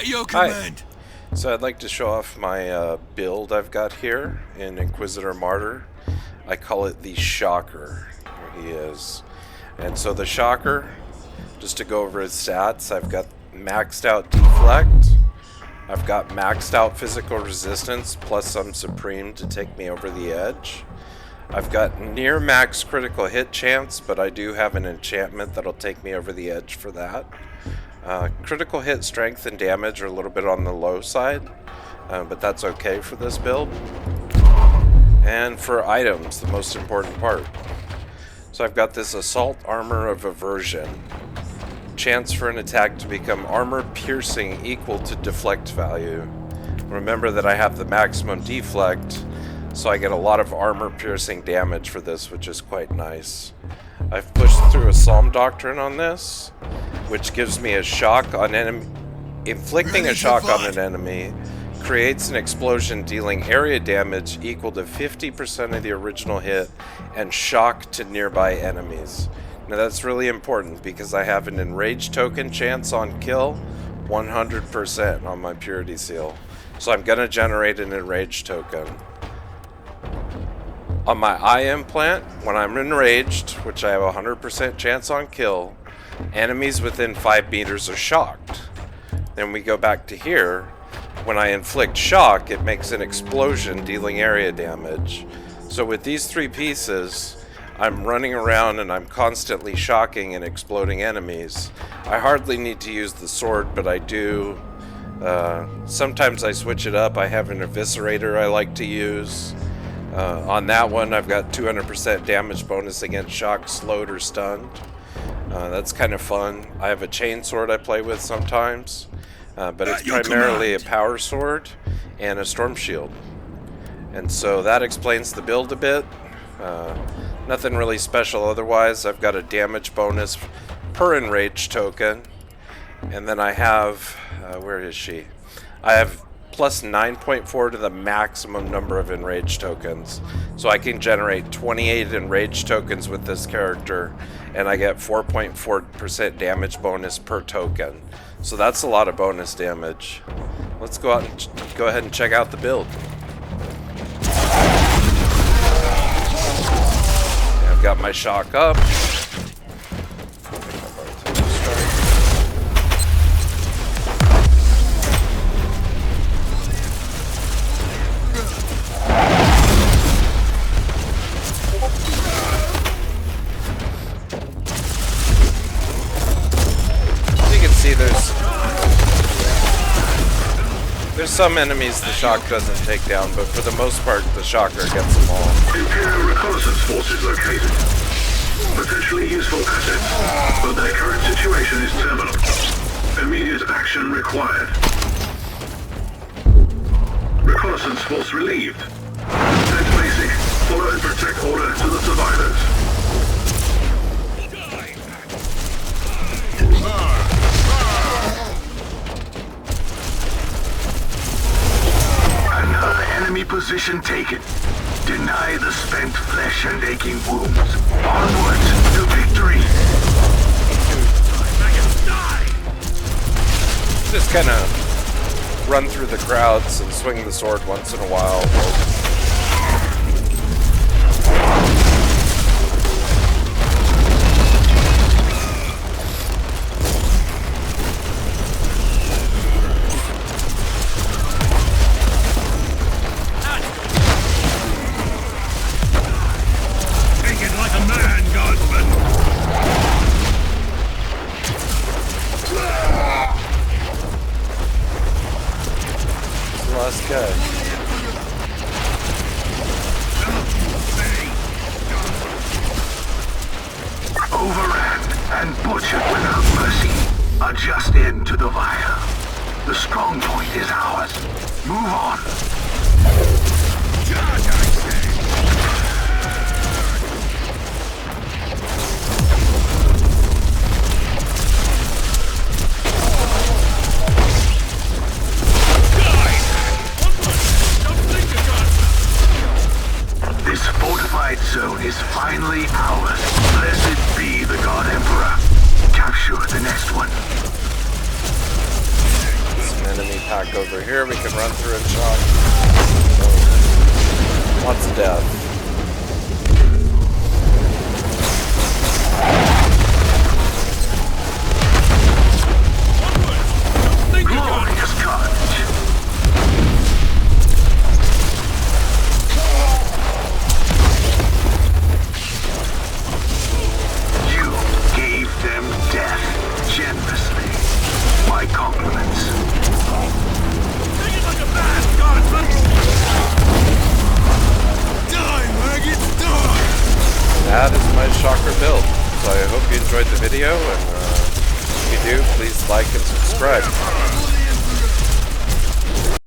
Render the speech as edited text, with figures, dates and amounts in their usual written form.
At your command. Hi. So I'd like to show off my build I've got here in Inquisitor Martyr. I call it the Shocker. Here he is. And so the Shocker, just to go over his stats, I've got maxed out Deflect. I've got maxed out physical resistance plus some supreme to take me over the edge. I've got near max critical hit chance, but I do have an enchantment that'll take me over the edge for that. Critical hit strength and damage are a little bit on the low side, but that's okay for this build. And for items, the most important part. So I've got this Assault Armor of Aversion. Chance for an attack to become armor piercing equal to deflect value. Remember that I have the maximum deflect, so I get a lot of armor piercing damage for this, which is quite nice. I've pushed through a Psalm Doctrine on this, which gives me a shock on enemy. Inflicting a shock on an enemy creates an explosion dealing area damage equal to 50% of the original hit and shock to nearby enemies. Now that's really important because I have an Enraged token chance on kill 100% on my Purity Seal. So I'm going to generate an Enraged token. On my eye implant, when I'm enraged, which I have a 100% chance on kill, enemies within 5 meters are shocked. Then we go back to here. When I inflict shock, it makes an explosion dealing area damage. So with these 3 pieces, I'm running around and I'm constantly shocking and exploding enemies. I hardly need to use the sword, but I do. Sometimes I switch it up. I have an Eviscerator I like to use. On that one, I've got 200% damage bonus against shock, slowed, or stunned. That's kind of fun. I have a chainsword I play with sometimes, but it's primarily a power sword and a storm shield. And so that explains the build a bit. Nothing really special otherwise. I've got a damage bonus per Enraged token, and then I have, where is she? I have plus 9.4 to the maximum number of Enraged tokens. So I can generate 28 Enraged tokens with this character, and I get 4.4% damage bonus per token. So that's a lot of bonus damage. Let's go out and go ahead and check out the build. I've got my shock up. There's some enemies the shock doesn't take down, but for the most part, the shocker gets them all. Imperial reconnaissance forces located. Potentially useful assets, but their current situation is terminal. Immediate action required. Reconnaissance force relieved. Send basic. Follow and protect order to the survivors. Enemy position taken. Deny the spent flesh and aching wounds. Onwards to victory. Just kind of run through the crowds and swing the sword once in a while. Last guy. Overran and butchered without mercy. A just end to the fire. The strong point is ours. Move on. Charge, I say. This fortified zone is finally ours. Blessed be the God Emperor. Capture the next one. attack over here we can run through and shock. So, lots of death. Glorious carnage. You gave them death generously. My compliments. Take it like a bad guardsman! Die, maggots, die! That is my shocker build. So I hope you enjoyed the video, and if you do, please like and subscribe.